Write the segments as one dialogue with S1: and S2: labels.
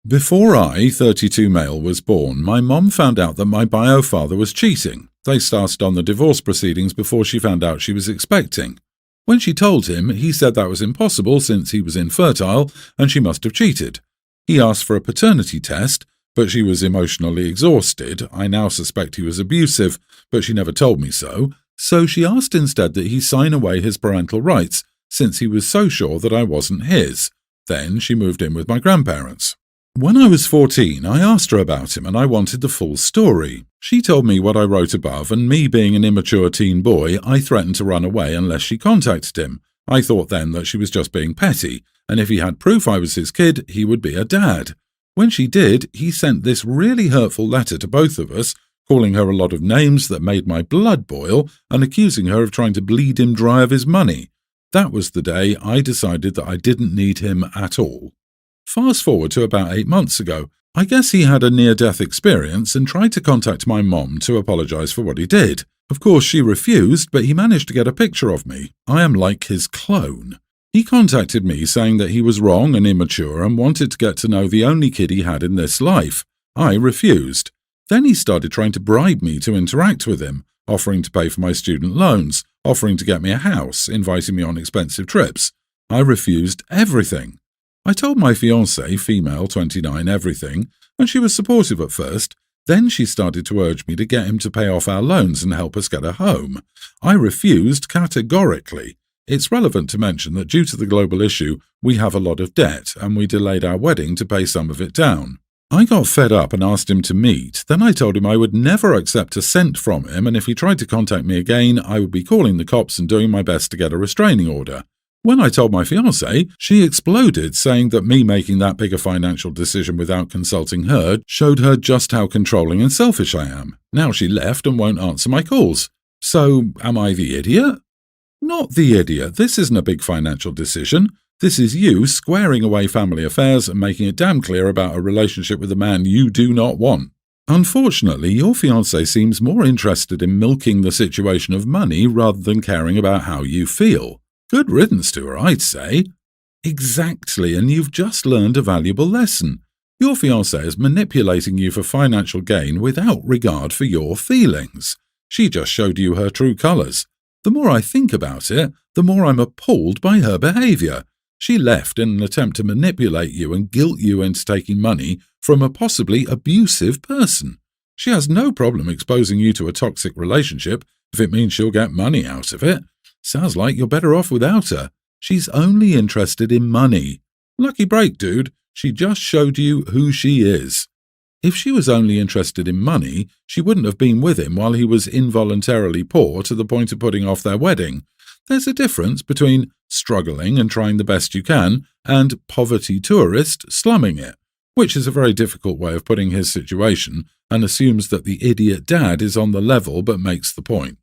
S1: Before I, 32 male, was born, my mom found out that my bio father was cheating. They started on the divorce proceedings before she found out she was expecting. When she told him, he said that was impossible since he was infertile and she must have cheated. He asked for a paternity test, but she was emotionally exhausted. I now suspect he was abusive, but she never told me so. So she asked instead that he sign away his parental rights, since he was so sure that I wasn't his. Then she moved in with my grandparents. When I was 14, I asked her about him and I wanted the full story. She told me what I wrote above, and me being an immature teen boy, I threatened to run away unless she contacted him. I thought then that she was just being petty, and if he had proof I was his kid, he would be a dad. When she did, he sent this really hurtful letter to both of us, calling her a lot of names that made my blood boil and accusing her of trying to bleed him dry of his money. That was the day I decided that I didn't need him at all. Fast forward to about 8 months ago. I guess he had a near-death experience and tried to contact my mom to apologize for what he did. Of course, she refused, but he managed to get a picture of me. I am like his clone. He contacted me saying that he was wrong and immature and wanted to get to know the only kid he had in this life. I refused. Then he started trying to bribe me to interact with him, offering to pay for my student loans, offering to get me a house, inviting me on expensive trips. I refused everything. I told my fiancée, female, 29, everything, and she was supportive at first. Then she started to urge me to get him to pay off our loans and help us get a home. I refused categorically. It's relevant to mention that due to the global issue, we have a lot of debt, and we delayed our wedding to pay some of it down. I got fed up and asked him to meet. Then I told him I would never accept a cent from him, and if he tried to contact me again, I would be calling the cops and doing my best to get a restraining order. When I told my fiancée, she exploded, saying that me making that big a financial decision without consulting her showed her just how controlling and selfish I am. Now she left and won't answer my calls. So, am I the idiot? Not the idiot. This isn't a big financial decision. This is you squaring away family affairs and making it damn clear about a relationship with a man you do not want. Unfortunately, your fiancé seems more interested in milking the situation of money rather than caring about how you feel. Good riddance to her, I'd say. Exactly, and you've just learned a valuable lesson. Your fiancé is manipulating you for financial gain without regard for your feelings. She just showed you her true colours. The more I think about it, the more I'm appalled by her behaviour. She left in an attempt to manipulate you and guilt you into taking money from a possibly abusive person. She has no problem exposing you to a toxic relationship if it means she'll get money out of it. Sounds like you're better off without her. She's only interested in money. Lucky break, dude. She just showed you who she is. If she was only interested in money, she wouldn't have been with him while he was involuntarily poor to the point of putting off their wedding. There's a difference between struggling and trying the best you can and poverty tourist slumming it, which is a very difficult way of putting his situation and assumes that the idiot dad is on the level but makes the point.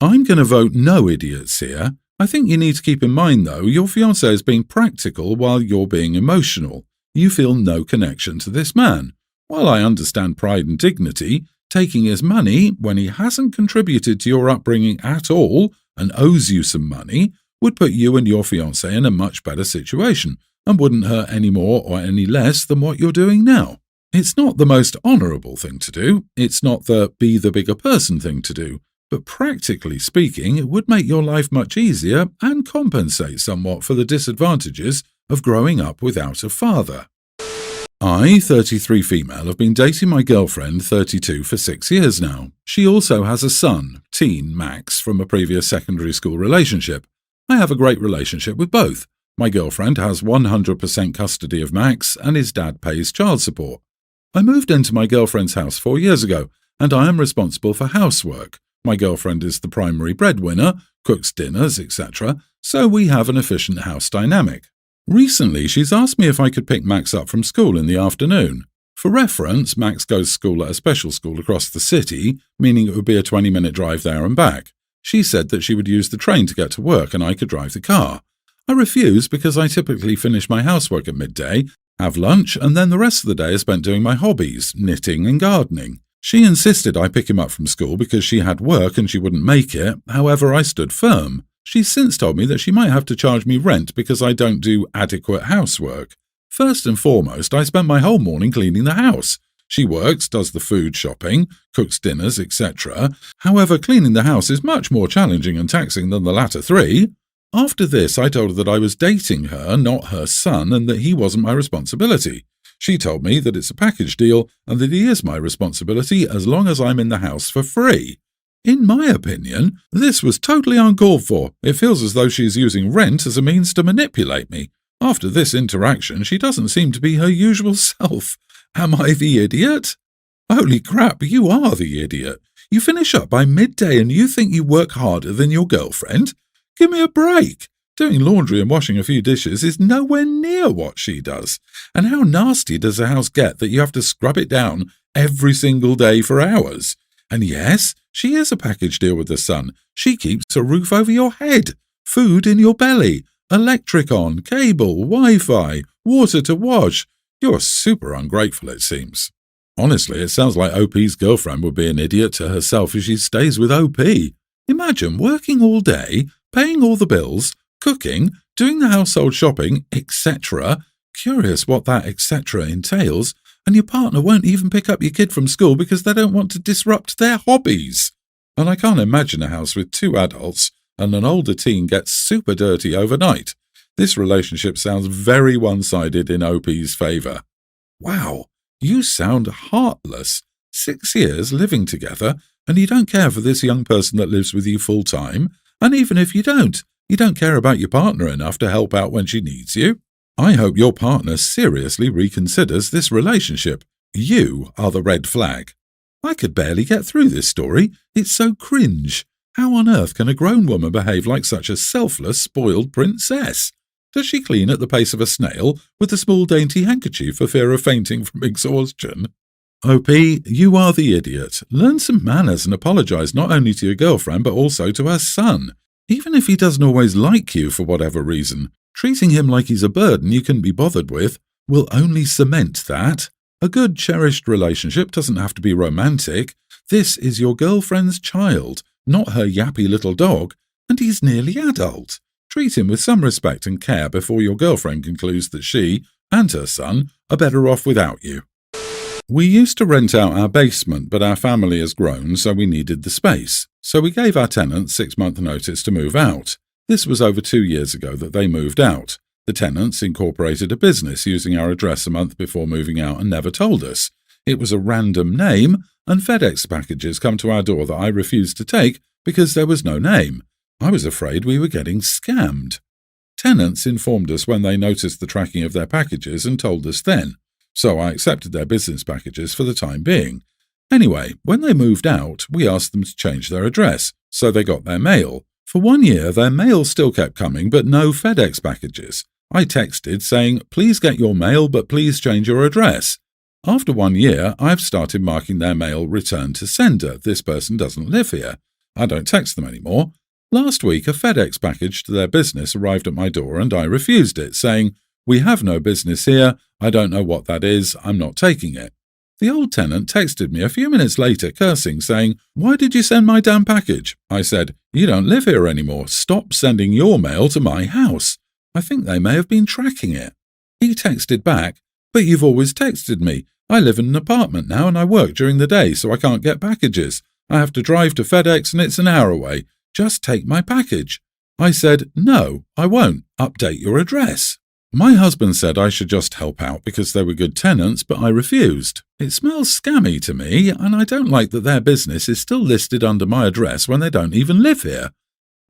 S1: I'm going to vote no idiots here. I think you need to keep in mind, though, your fiancé is being practical while you're being emotional. You feel no connection to this man. While I understand pride and dignity, taking his money when he hasn't contributed to your upbringing at all and owes you some money would put you and your fiancé in a much better situation and wouldn't hurt any more or any less than what you're doing now. It's not the most honourable thing to do. It's not the be the bigger person thing to do. But practically speaking, it would make your life much easier and compensate somewhat for the disadvantages of growing up without a father. I, 33 female, have been dating my girlfriend, 32, for 6 years now. She also has a son, teen Max, from a previous secondary school relationship. I have a great relationship with both. My girlfriend has 100% custody of Max and his dad pays child support. I moved into my girlfriend's house 4 years ago and I am responsible for housework. My girlfriend is the primary breadwinner, cooks dinners, etc., so we have an efficient house dynamic. Recently, she's asked me if I could pick Max up from school in the afternoon. For reference, Max goes to school at a special school across the city, meaning it would be a 20-minute drive there and back. She said that she would use the train to get to work and I could drive the car. I refused because I typically finish my housework at midday, have lunch, and then the rest of the day is spent doing my hobbies, knitting and gardening. She insisted I pick him up from school because she had work and she wouldn't make it. However, I stood firm. She's since told me that she might have to charge me rent because I don't do adequate housework. First and foremost, I spend my whole morning cleaning the house. She works, does the food shopping, cooks dinners, etc. However, cleaning the house is much more challenging and taxing than the latter three. After this, I told her that I was dating her, not her son, and that he wasn't my responsibility. She told me that it's a package deal and that he is my responsibility as long as I'm in the house for free. In my opinion, this was totally uncalled for. It feels as though she is using rent as a means to manipulate me. After this interaction, she doesn't seem to be her usual self. Am I the idiot? Holy crap, you are the idiot. You finish up by midday and you think you work harder than your girlfriend? Give me a break. Doing laundry and washing a few dishes is nowhere near what she does. And how nasty does a house get that you have to scrub it down every single day for hours? And yes, she is a package deal with the son. She keeps a roof over your head, food in your belly, electric on, cable, Wi-Fi, water to wash. You're super ungrateful, it seems. Honestly, it sounds like OP's girlfriend would be an idiot to herself if she stays with OP. Imagine working all day, paying all the bills, cooking, doing the household shopping, etc. Curious what that etc. entails, and your partner won't even pick up your kid from school because they don't want to disrupt their hobbies. And I can't imagine a house with two adults and an older teen gets super dirty overnight. This relationship sounds very one-sided in OP's favour. Wow, you sound heartless. 6 years living together, and you don't care for this young person that lives with you full-time, and even if you don't care about your partner enough to help out when she needs you. I hope your partner seriously reconsiders this relationship. You are the red flag. I could barely get through this story. It's so cringe. How on earth can a grown woman behave like such a selfless, spoiled princess? Does she clean at the pace of a snail with a small dainty handkerchief for fear of fainting from exhaustion? OP, you are the idiot. Learn some manners and apologise not only to your girlfriend but also to her son. Even if he doesn't always like you for whatever reason, treating him like he's a burden you couldn't be bothered with will only cement that. A good, cherished relationship doesn't have to be romantic. This is your girlfriend's child, not her yappy little dog, and he's nearly adult. Treat him with some respect and care before your girlfriend concludes that she and her son are better off without you. We used to rent out our basement, but our family has grown, so we needed the space. So we gave our tenants 6-month notice to move out. This was over 2 years ago that they moved out. The tenants incorporated a business using our address a month before moving out and never told us. It was a random name, and FedEx packages come to our door that I refused to take because there was no name. I was afraid we were getting scammed. Tenants informed us when they noticed the tracking of their packages and told us then. So I accepted their business packages for the time being. Anyway, when they moved out, we asked them to change their address, so they got their mail. For 1 year, their mail still kept coming, but no FedEx packages. I texted saying, please get your mail, but please change your address. After 1 year, I've started marking their mail return to sender. This person doesn't live here. I don't text them anymore. Last week, a FedEx package to their business arrived at my door and I refused it, saying, we have no business here. I don't know what that is. I'm not taking it. The old tenant texted me a few minutes later cursing, saying, why did you send my damn package? I said, you don't live here anymore. Stop sending your mail to my house. I think they may have been tracking it. He texted back, but you've always texted me. I live in an apartment now and I work during the day, so I can't get packages. I have to drive to FedEx and it's an hour away. Just take my package. I said, no, I won't. Update your address. My husband said I should just help out because they were good tenants, but I refused. It smells scammy to me, and I don't like that their business is still listed under my address when they don't even live here.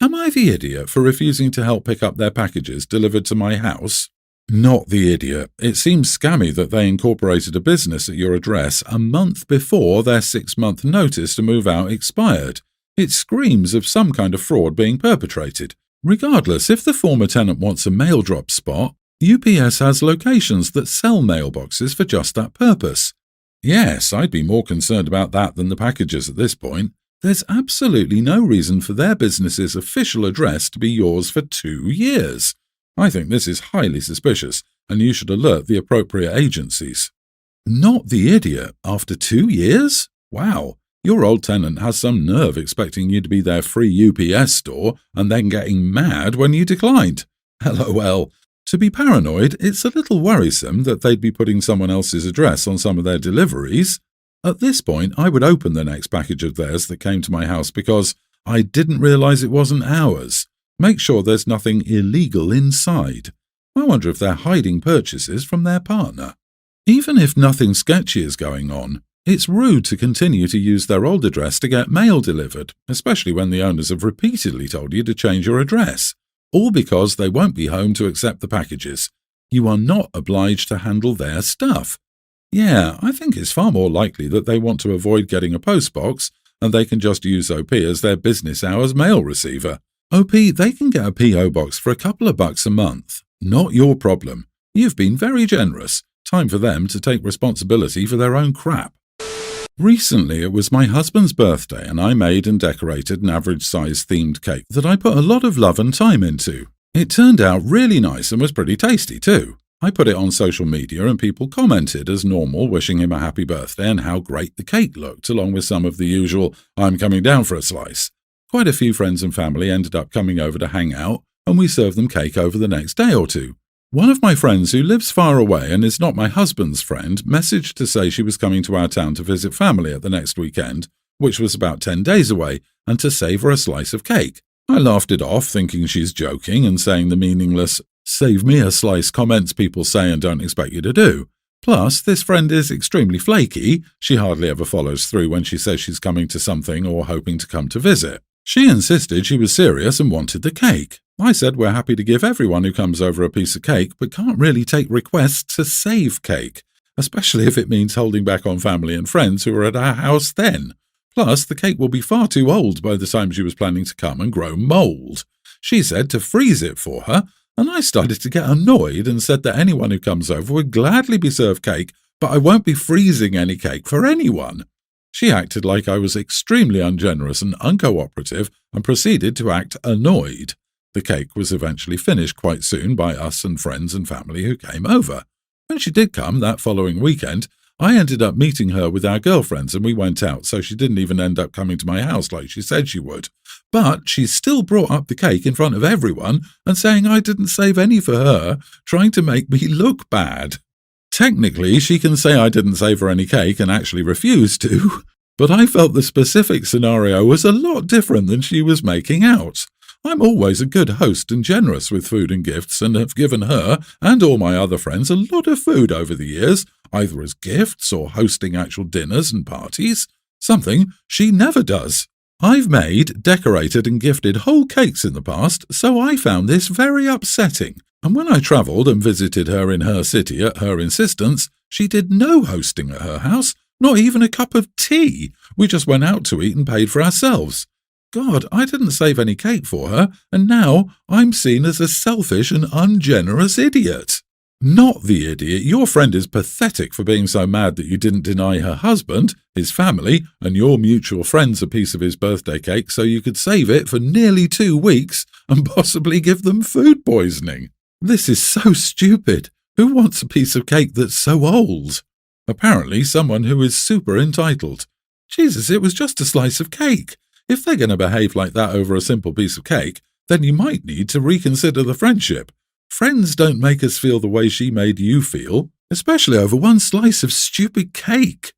S1: Am I the idiot for refusing to help pick up their packages delivered to my house? Not the idiot. It seems scammy that they incorporated a business at your address a month before their 6-month notice to move out expired. It screams of some kind of fraud being perpetrated. Regardless, if the former tenant wants a mail drop spot, UPS has locations that sell mailboxes for just that purpose. Yes, I'd be more concerned about that than the packages at this point. There's absolutely no reason for their business's official address to be yours for 2 years. I think this is highly suspicious, and you should alert the appropriate agencies. Not the idiot. After 2 years? Wow, your old tenant has some nerve expecting you to be their free UPS store and then getting mad when you declined. LOL. To be paranoid, it's a little worrisome that they'd be putting someone else's address on some of their deliveries. At this point, I would open the next package of theirs that came to my house because I didn't realize it wasn't ours. Make sure there's nothing illegal inside. I wonder if they're hiding purchases from their partner. Even if nothing sketchy is going on, it's rude to continue to use their old address to get mail delivered, especially when the owners have repeatedly told you to change your address, all because they won't be home to accept the packages. You are not obliged to handle their stuff. Yeah, I think it's far more likely that they want to avoid getting a postbox and they can just use OP as their business hours mail receiver. OP, they can get a PO box for a couple of bucks a month. Not your problem. You've been very generous. Time for them to take responsibility for their own crap. Recently, it was my husband's birthday and I made and decorated an average-size themed cake that I put a lot of love and time into. It turned out really nice and was pretty tasty too. I put it on social media and people commented as normal, wishing him a happy birthday and how great the cake looked, along with some of the usual, "I'm coming down for a slice." Quite a few friends and family ended up coming over to hang out, and we served them cake over the next day or two. One of my friends who lives far away and is not my husband's friend messaged to say she was coming to our town to visit family at the next weekend, which was about 10 days away, and to save her a slice of cake. I laughed it off, thinking she's joking and saying the meaningless, "save me a slice" comments people say and don't expect you to do. Plus, this friend is extremely flaky. She hardly ever follows through when she says she's coming to something or hoping to come to visit. She insisted she was serious and wanted the cake. I said we're happy to give everyone who comes over a piece of cake, but can't really take requests to save cake, especially if it means holding back on family and friends who are at our house then. Plus, the cake will be far too old by the time she was planning to come and grow mould. She said to freeze it for her, and I started to get annoyed and said that anyone who comes over would gladly be served cake, but I won't be freezing any cake for anyone. She acted like I was extremely ungenerous and uncooperative and proceeded to act annoyed. The cake was eventually finished quite soon by us and friends and family who came over. When she did come that following weekend, I ended up meeting her with our girlfriends and we went out, so she didn't even end up coming to my house like she said she would. But she still brought up the cake in front of everyone and saying I didn't save any for her, trying to make me look bad. Technically, she can say I didn't save her any cake and actually refused to, but I felt the specific scenario was a lot different than she was making out. I'm always a good host and generous with food and gifts and have given her and all my other friends a lot of food over the years, either as gifts or hosting actual dinners and parties, something she never does. I've made, decorated and gifted whole cakes in the past, so I found this very upsetting. And when I travelled and visited her in her city at her insistence, she did no hosting at her house, not even a cup of tea. We just went out to eat and paid for ourselves. God, I didn't save any cake for her, and now I'm seen as a selfish and ungenerous idiot. Not the idiot. Your friend is pathetic for being so mad that you didn't deny her husband, his family, and your mutual friends a piece of his birthday cake so you could save it for nearly 2 weeks and possibly give them food poisoning. This is so stupid. Who wants a piece of cake that's so old? Apparently someone who is super entitled. Jesus, it was just a slice of cake. If they're going to behave like that over a simple piece of cake, then you might need to reconsider the friendship. Friends don't make us feel the way she made you feel, especially over one slice of stupid cake.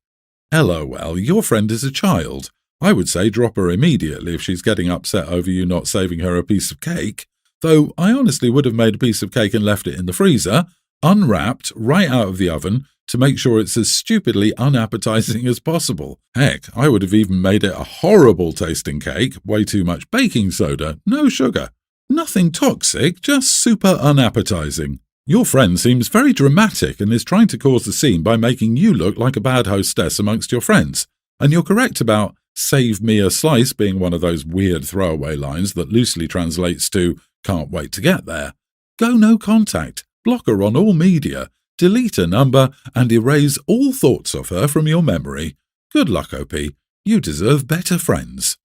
S1: LOL, your friend is a child. I would say drop her immediately if she's getting upset over you not saving her a piece of cake. Though I honestly would have made a piece of cake and left it in the freezer, unwrapped, right out of the oven, to make sure it's as stupidly unappetizing as possible. Heck, I would have even made it a horrible tasting cake, way too much baking soda, no sugar. Nothing toxic, just super unappetizing. Your friend seems very dramatic and is trying to cause a scene by making you look like a bad hostess amongst your friends. And you're correct about "save me a slice" being one of those weird throwaway lines that loosely translates to "can't wait to get there." Go no contact, block her on all media, delete her number, and erase all thoughts of her from your memory. Good luck, OP. You deserve better friends.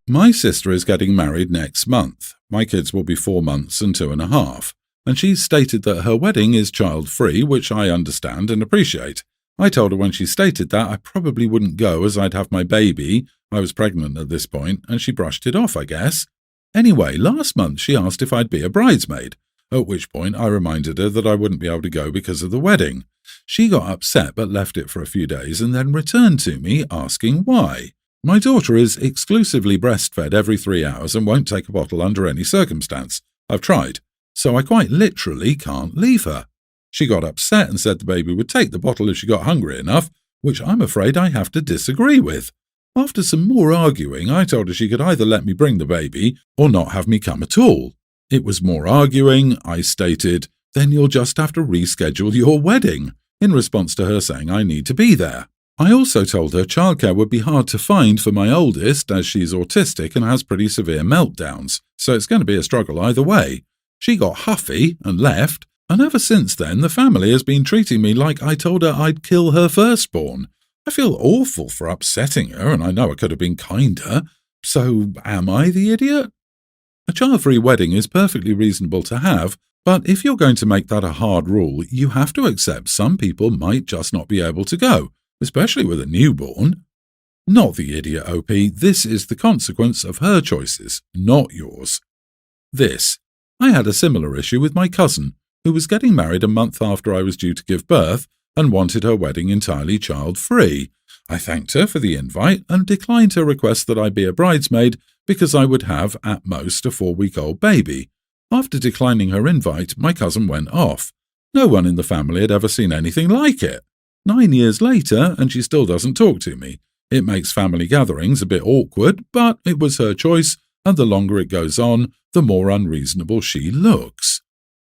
S1: My sister is getting married next month. My kids will be 4 months and 2.5, and she's stated that her wedding is child-free, which I understand and appreciate. I told her when she stated that I probably wouldn't go as I'd have my baby. I was pregnant at this point, and she brushed it off, I guess. Anyway, last month she asked if I'd be a bridesmaid. at which point I reminded her that I wouldn't be able to go because of the wedding. She got upset but left it for a few days and then returned to me asking why. My daughter is exclusively breastfed every 3 hours and won't take a bottle under any circumstance. I've tried, so I quite literally can't leave her. She got upset and said the baby would take the bottle if she got hungry enough, which I'm afraid I have to disagree with. After some more arguing, I told her she could either let me bring the baby or not have me come at all. It was more arguing. I stated, "Then you'll just have to reschedule your wedding," in response to her saying I need to be there. I also told her childcare would be hard to find for my oldest as she's autistic and has pretty severe meltdowns, so it's going to be a struggle either way. She got huffy and left, and ever since then the family has been treating me like I told her I'd kill her firstborn. I feel awful for upsetting her, and I know I could have been kinder. So am I the idiot? A child-free wedding is perfectly reasonable to have, but if you're going to make that a hard rule, you have to accept some people might just not be able to go, especially with a newborn. Not the idiot, OP. This is the consequence of her choices, not yours. I had a similar issue with my cousin, who was getting married a month after I was due to give birth and wanted her wedding entirely child-free. I thanked her for the invite and declined her request that I be a bridesmaid because I would have, at most, a 4-week-old baby. After declining her invite, my cousin went off. No one in the family had ever seen anything like it. 9 years later, and she still doesn't talk to me. It makes family gatherings a bit awkward, but it was her choice, and the longer it goes on, the more unreasonable she looks.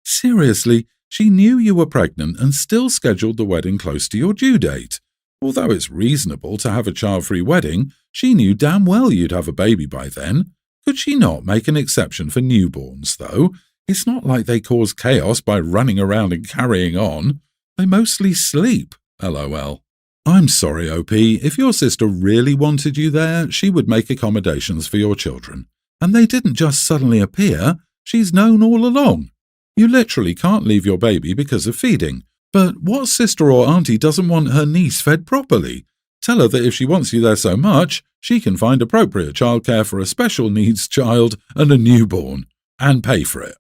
S1: Seriously, she knew you were pregnant and still scheduled the wedding close to your due date. Although it's reasonable to have a child-free wedding, she knew damn well you'd have a baby by then. Could she not make an exception for newborns, though? It's not like they cause chaos by running around and carrying on. They mostly sleep, LOL. I'm sorry, OP. If your sister really wanted you there, she would make accommodations for your children. And they didn't just suddenly appear. She's known all along. You literally can't leave your baby because of feeding. But what sister or auntie doesn't want her niece fed properly? Tell her that if she wants you there so much, she can find appropriate childcare for a special needs child and a newborn, and pay for it.